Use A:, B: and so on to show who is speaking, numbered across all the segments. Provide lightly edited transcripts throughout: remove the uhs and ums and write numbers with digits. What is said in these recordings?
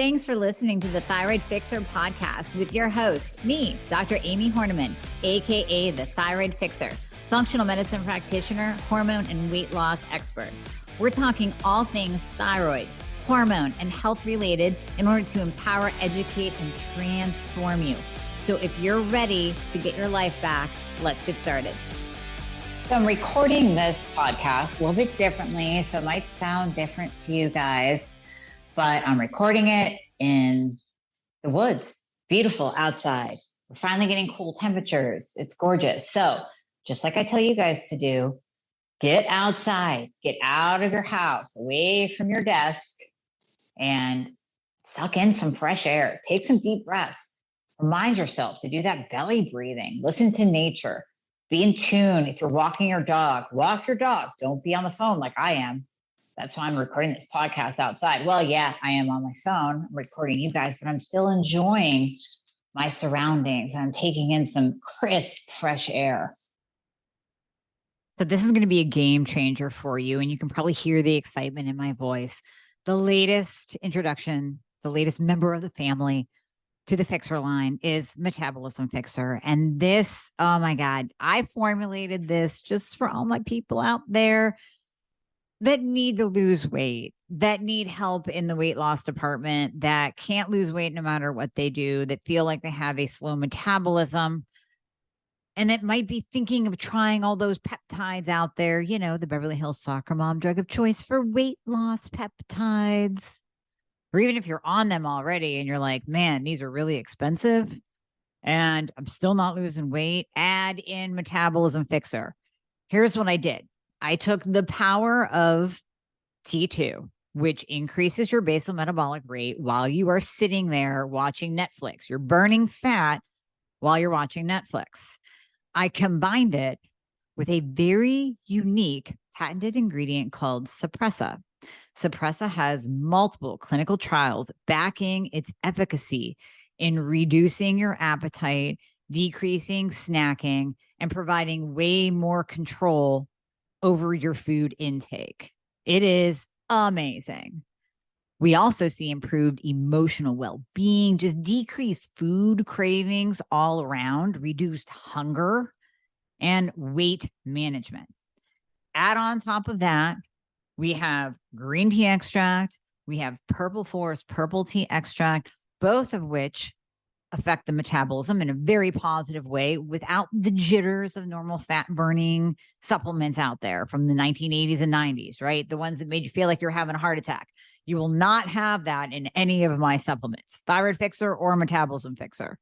A: Thanks for listening to the Thyroid Fixer podcast with your host, me, Dr. Amie Hornaman, aka the Thyroid Fixer, functional medicine practitioner, hormone and weight loss expert. We're talking all things thyroid, hormone, and health related in order to empower, educate, and transform you. So if you're ready to get your life back, let's get started. So I'm recording this podcast a little bit differently, so it might sound different to you guys, but I'm recording it in the woods. Beautiful outside. We're finally getting cool temperatures. It's gorgeous. So just like I tell you guys to do, get outside, get out of your house, away from your desk, and suck in some fresh air. Take some deep breaths. Remind yourself to do that belly breathing. Listen to nature. Be in tune. If you're walking your dog, walk your dog. Don't be on the phone like I am. That's why I'm recording this podcast outside. Well, yeah, I am on my phone. I'm recording you guys, but I'm still enjoying my surroundings. I'm taking in some crisp, fresh air. So this is going to be a game changer for you, and you can probably hear the excitement in my voice. The latest introduction, the latest member of the family to the Fixer line is Metabolism Fixer. And this, oh my God, I formulated this just for all my people out there that need to lose weight, that need help in the weight loss department, that can't lose weight no matter what they do, that feel like they have a slow metabolism, and that might be thinking of trying all those peptides out there, you know, the Beverly Hills soccer mom drug of choice for weight loss peptides. Or even if you're on them already and you're like, man, these are really expensive and I'm still not losing weight, add in Metabolism Fixer. Here's what I did. I took the power of T2, which increases your basal metabolic rate while you are sitting there watching Netflix. You're burning fat while you're watching Netflix. I combined it with a very unique patented ingredient called Suppressa. Suppressa has multiple clinical trials backing its efficacy in reducing your appetite, decreasing snacking, and providing way more control over your food intake. It is amazing. We also see improved emotional well-being, just decreased food cravings all around, reduced hunger, and weight management. Add on top of that, we have green tea extract, we have purple forest purple tea extract, both of which affect the metabolism in a very positive way without the jitters of normal fat burning supplements out there from the 1980s and 90s, right? The ones that made you feel like you're having a heart attack. You will not have that in any of my supplements, Thyroid Fixer or Metabolism Fixer.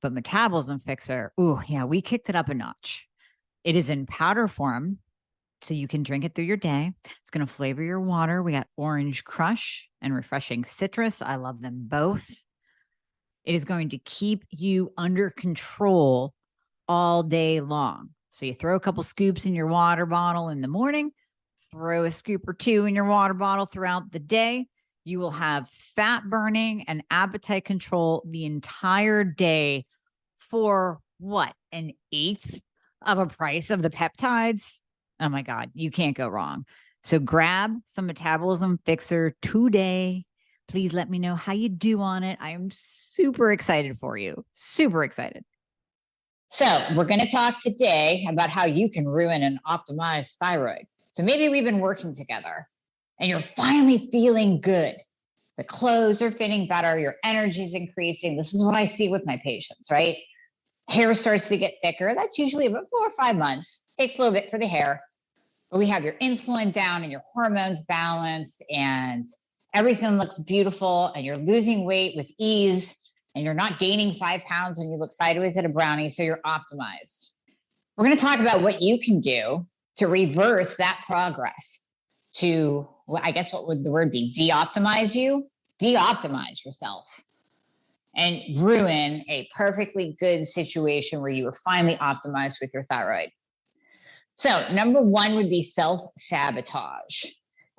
A: But Metabolism Fixer, ooh, yeah, we kicked it up a notch. It is in powder form, so you can drink it through your day. It's going to flavor your water. We got orange crush and refreshing citrus. I love them both. It is going to keep you under control all day long. So you throw a couple scoops in your water bottle in the morning, throw a scoop or two in your water bottle throughout the day. You will have fat burning and appetite control the entire day for what? An eighth of a price of the peptides? Oh my God, you can't go wrong. So grab some Metabolism Fixer today. Please let me know how you do on it. I am super excited for you. Super excited. So we're going to talk today about how you can ruin an optimized thyroid. So maybe we've been working together and you're finally feeling good. The clothes are fitting better. Your energy is increasing. This is what I see with my patients, right? Hair starts to get thicker. That's usually about 4 or 5 months. Takes a little bit for the hair. But we have your insulin down and your hormones balanced and everything looks beautiful and you're losing weight with ease and you're not gaining 5 pounds when you look sideways at a brownie. So you're optimized. We're going to talk about what you can do to reverse that progress to, well, I guess what would the word be? De-optimize you? De-optimize yourself and ruin a perfectly good situation where you were finally optimized with your thyroid. So number one would be self-sabotage.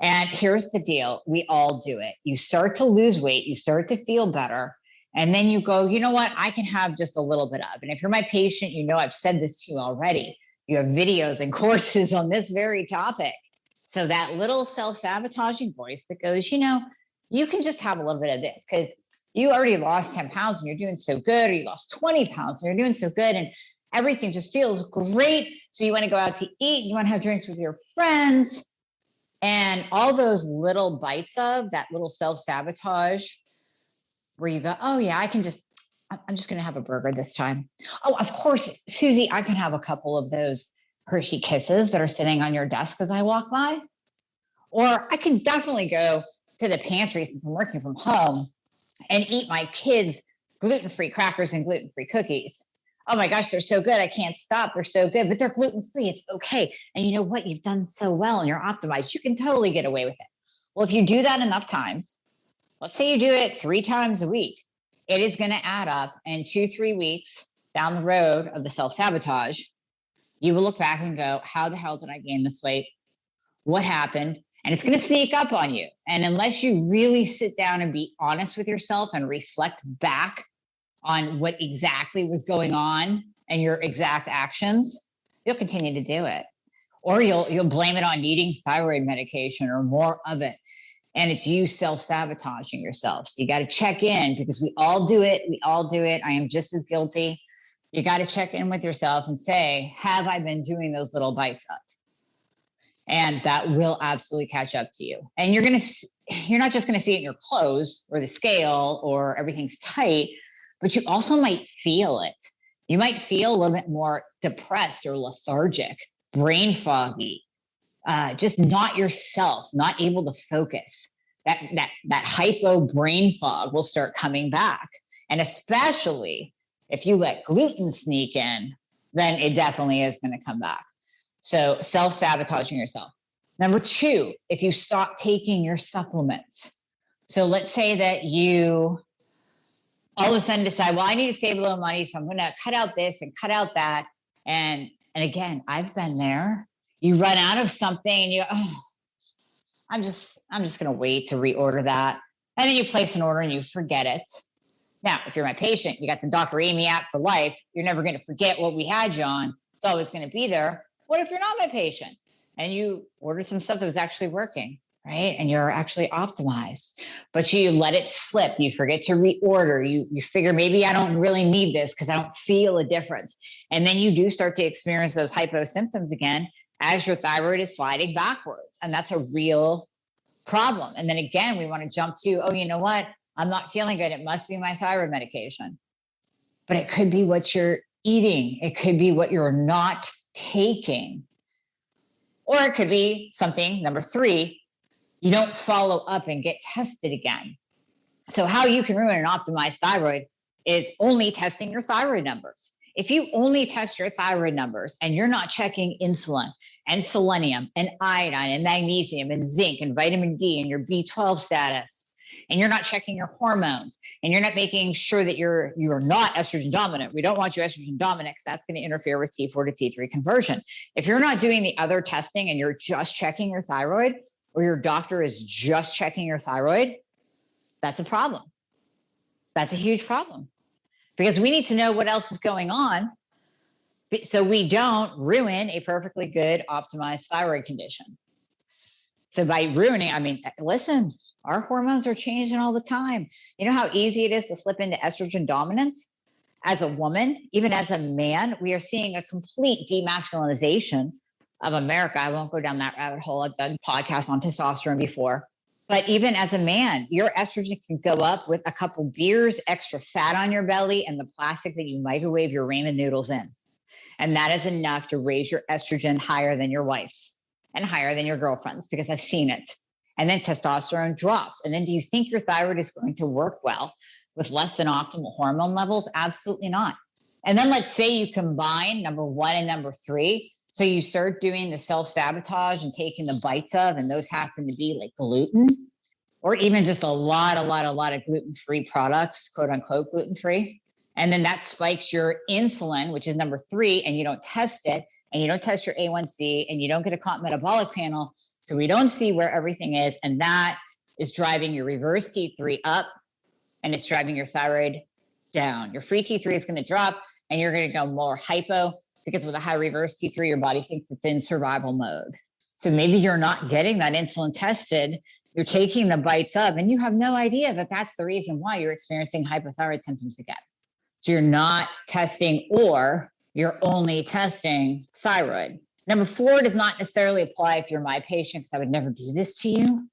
A: And here's the deal. We all do it. You start to lose weight. You start to feel better. And then you go, you know what? I can have just a little bit of. And if you're my patient, you know I've said this to you already. You have videos and courses on this very topic. So that little self-sabotaging voice that goes, you know, you can just have a little bit of this because you already lost 10 pounds and you're doing so good, or you lost 20 pounds and you're doing so good, and everything just feels great. So you want to go out to eat, you want to have drinks with your friends, and all those little bites of that little self-sabotage where you go, oh yeah, I'm just going to have a burger this time. Oh, of course, Susie, I can have a couple of those Hershey Kisses that are sitting on your desk as I walk by. Or I can definitely go to the pantry since I'm working from home and eat my kids' gluten-free crackers and gluten-free cookies. Oh my gosh, they're so good. I can't stop. They're so good, but they're gluten-free. It's okay. And you know what? You've done so well and you're optimized. You can totally get away with it. Well, if you do that enough times, let's say you do it 3 times a week, it is going to add up, and 2-3 weeks down the road of the self-sabotage, you will look back and go, how the hell did I gain this weight? What happened? And it's going to sneak up on you. And unless you really sit down and be honest with yourself and reflect back on what exactly was going on and your exact actions, you'll continue to do it. Or you'll blame it on needing thyroid medication or more of it. And it's you self-sabotaging yourself. So you got to check in, because we all do it. We all do it. I am just as guilty. You got to check in with yourself and say, have I been doing those little bites up? And that will absolutely catch up to you. And you're not just going to see it in your clothes or the scale or everything's tight, but you also might feel it. You might feel a little bit more depressed or lethargic, brain foggy, just not yourself, not able to focus. That hypo brain fog will start coming back. And especially if you let gluten sneak in, then it definitely is going to come back. So self-sabotaging yourself. Number 2, if you stop taking your supplements. So let's say that you all of a sudden decide, well, I need to save a little money, so I'm going to cut out this and cut out that. And again, I've been there. You run out of something and you go, oh, I'm just going to wait to reorder that. And then you place an order and you forget it. Now, if you're my patient, you got the Dr. Amie app for life. You're never going to forget what we had you on. It's always going to be there. What if you're not my patient and you ordered some stuff that was actually working, right? And you're actually optimized, but you let it slip. You forget to reorder. You figure maybe I don't really need this because I don't feel a difference. And then you do start to experience those hypo symptoms again as your thyroid is sliding backwards. And that's a real problem. And then again, we want to jump to, oh, you know what? I'm not feeling good. It must be my thyroid medication. But it could be what you're eating. It could be what you're not taking. Or it could be something, number 3, you don't follow up and get tested again. So how you can ruin an optimized thyroid is only testing your thyroid numbers. If you only test your thyroid numbers and you're not checking insulin and selenium and iodine and magnesium and zinc and vitamin D and your B12 status, and you're not checking your hormones, and you're not making sure that you're not estrogen dominant. We don't want you estrogen dominant because that's going to interfere with T4 to T3 conversion. If you're not doing the other testing and you're just checking your thyroid, or your doctor is just checking your thyroid, that's a problem. That's a huge problem, because we need to know what else is going on so we don't ruin a perfectly good optimized thyroid condition. So by ruining, I mean, listen, our hormones are changing all the time. You know how easy it is to slip into estrogen dominance? As a woman, even as a man, we are seeing a complete demasculinization of America. I won't go down that rabbit hole. I've done podcasts on testosterone before. But even as a man, your estrogen can go up with a couple beers, extra fat on your belly, and the plastic that you microwave your ramen noodles in. And that is enough to raise your estrogen higher than your wife's and higher than your girlfriend's, because I've seen it. And then testosterone drops. And then do you think your thyroid is going to work well with less than optimal hormone levels? Absolutely not. And then let's say you combine number 1 and number 3. So you start doing the self-sabotage and taking the bites of, and those happen to be like gluten, or even just a lot of gluten-free products, quote unquote gluten-free. And then that spikes your insulin, which is number 3, and you don't test it, and you don't test your A1C, and you don't get a comp metabolic panel. So we don't see where everything is. And that is driving your reverse T3 up, and it's driving your thyroid down. Your free T3 is going to drop, and you're going to go more hypo, because with a high reverse T3, your body thinks it's in survival mode. So maybe you're not getting that insulin tested You're taking the bites of, and you have no idea that that's the reason why you're experiencing hypothyroid symptoms again. So you're not testing, or you're only testing thyroid. Number 4 does not necessarily apply if you're my patient, because I would never do this to you.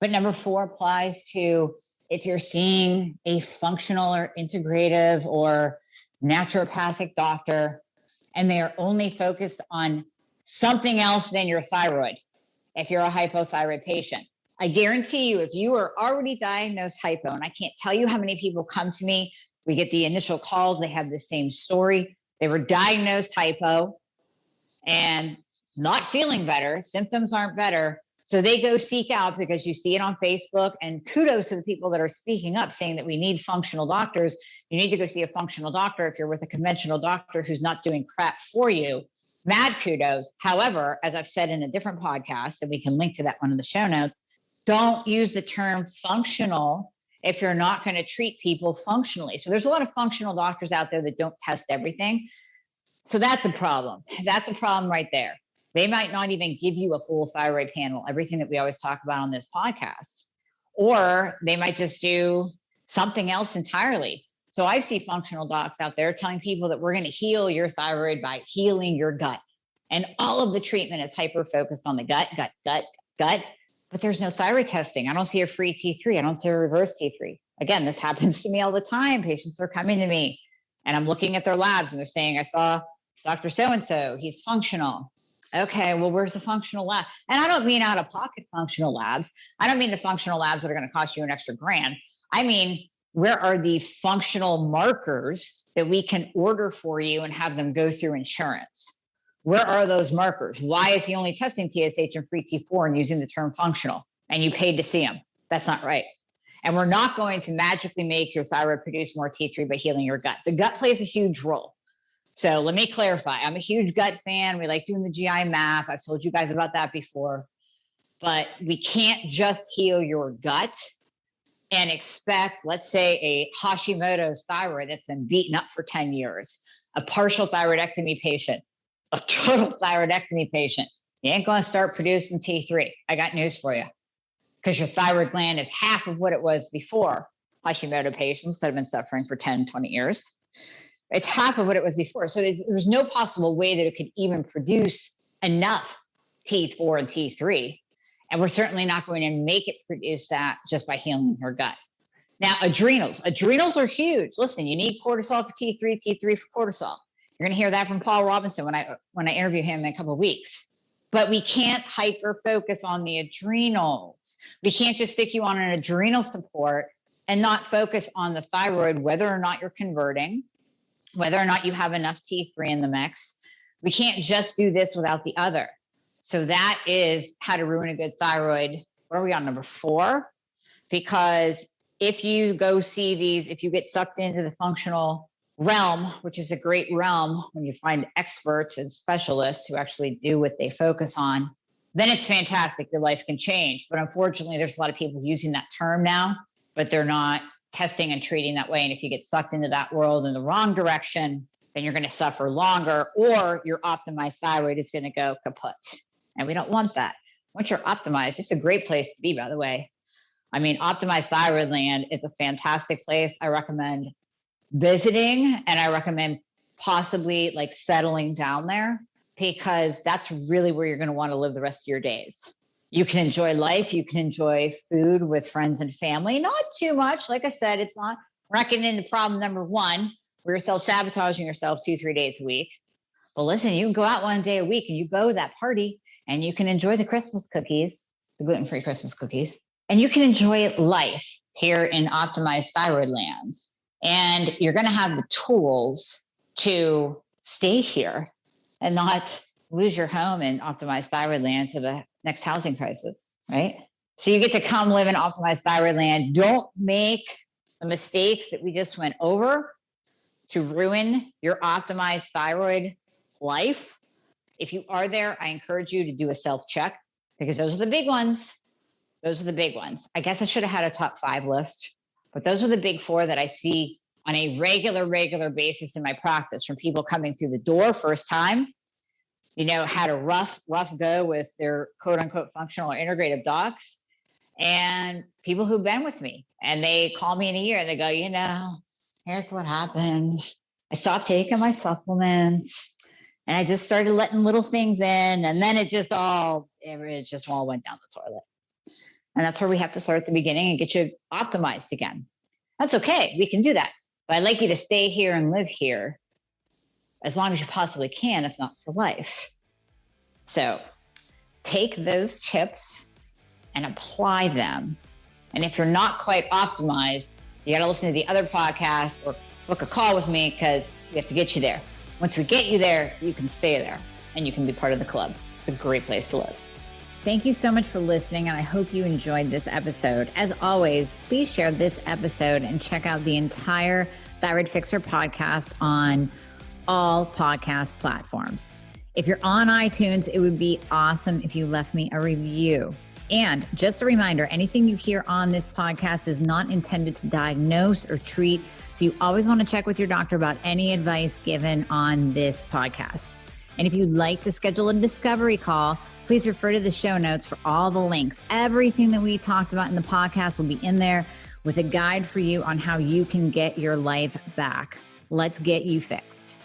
A: But number 4 applies to if you're seeing a functional or integrative or naturopathic doctor, and they are only focused on something else than your thyroid. If you're a hypothyroid patient, I guarantee you, if you are already diagnosed hypo, and I can't tell you how many people come to me, we get the initial calls, they have the same story. They were diagnosed hypo and not feeling better, symptoms aren't better. So they go seek out, because you see it on Facebook, and kudos to the people that are speaking up saying that we need functional doctors. You need to go see a functional doctor if you're with a conventional doctor who's not doing crap for you. Mad kudos. However, as I've said in a different podcast, and we can link to that one in the show notes, don't use the term functional if you're not going to treat people functionally. So there's a lot of functional doctors out there that don't test everything. So that's a problem. That's a problem right there. They might not even give you a full thyroid panel, everything that we always talk about on this podcast, or they might just do something else entirely. So I see functional docs out there telling people that we're going to heal your thyroid by healing your gut. And all of the treatment is hyper-focused on the gut. But there's no thyroid testing. I don't see a free T3. I don't see a reverse T3. Again, this happens to me all the time. Patients are coming to me and I'm looking at their labs and they're saying, I saw Dr. So-and-so, he's functional. Okay, well, where's the functional lab? And I don't mean out-of-pocket functional labs. I don't mean the functional labs that are going to cost you an extra grand. I mean, where are the functional markers that we can order for you and have them go through insurance? Where are those markers? Why is he only testing TSH and free T4 and using the term functional? And you paid to see him. That's not right. And we're not going to magically make your thyroid produce more T3 by healing your gut. The gut plays a huge role. So let me clarify. I'm a huge gut fan. We like doing the GI map. I've told you guys about that before. But we can't just heal your gut and expect, let's say, a Hashimoto's thyroid that's been beaten up for 10 years, a partial thyroidectomy patient, a total thyroidectomy patient. You ain't going to start producing T3. I got news for you, because your thyroid gland is half of what it was before. Hashimoto patients that have been suffering for 10, 20 years. It's half of what it was before. So there's no possible way that it could even produce enough T4 and T3. And we're certainly not going to make it produce that just by healing her gut. Now, adrenals. Adrenals are huge. Listen, you need cortisol for T3, T3 for cortisol. You're going to hear that from Paul Robinson when I interview him in a couple of weeks. But we can't hyper focus on the adrenals. We can't just stick you on an adrenal support and not focus on the thyroid, whether or not you're converting, whether or not you have enough T3 in the mix. We can't just do this without the other. So that is how to ruin a good thyroid. What are we on, number 4? Because if you go see these, if you get sucked into the functional realm, which is a great realm when you find experts and specialists who actually do what they focus on, then it's fantastic. Your life can change. But unfortunately, there's a lot of people using that term now, but they're not testing and treating that way. And if you get sucked into that world in the wrong direction, then you're going to suffer longer, or your optimized thyroid is going to go kaput. And we don't want that. Once you're optimized, it's a great place to be, by the way. I mean, optimized thyroid land is a fantastic place. I recommend visiting, and I recommend possibly like settling down there, because that's really where you're going to want to live the rest of your days. You can enjoy life. You can enjoy food with friends and family. Not too much. Like I said, it's not, we're not getting into problem number 1, where you're self-sabotaging yourself 2-3 days a week. Well, listen, you can go out one day a week and you go to that party and you can enjoy the Christmas cookies, the gluten-free Christmas cookies, and you can enjoy life here in optimized thyroid lands. And you're going to have the tools to stay here and not lose your home in optimized thyroid land to the next housing crisis, right? So you get to come live in optimized thyroid land. Don't make the mistakes that we just went over to ruin your optimized thyroid life. If you are there, I encourage you to do a self-check, because those are the big ones. Those are the big ones. I guess I should have had a top 5 list, but those are the big 4 that I see on a regular basis in my practice, from people coming through the door first time, had a rough go with their quote unquote functional or integrative docs. And people who've been with me and they call me in a year and they go, here's what happened. I stopped taking my supplements and I just started letting little things in. And then it just all went down the toilet. And that's where we have to start at the beginning and get you optimized again. That's okay. We can do that. But I'd like you to stay here and live here as long as you possibly can, if not for life. So take those tips and apply them. And if you're not quite optimized, you got to listen to the other podcast or book a call with me because we have to get you there. Once we get you there, you can stay there and you can be part of the club. It's a great place to live. Thank you so much for listening, and I hope you enjoyed this episode. As always, please share this episode and check out the entire Thyroid Fixer podcast on all podcast platforms. If you're on iTunes, it would be awesome if you left me a review. And just a reminder, anything you hear on this podcast is not intended to diagnose or treat. So you always want to check with your doctor about any advice given on this podcast. And if you'd like to schedule a discovery call, please refer to the show notes for all the links. Everything that we talked about in the podcast will be in there with a guide for you on how you can get your life back. Let's get you fixed.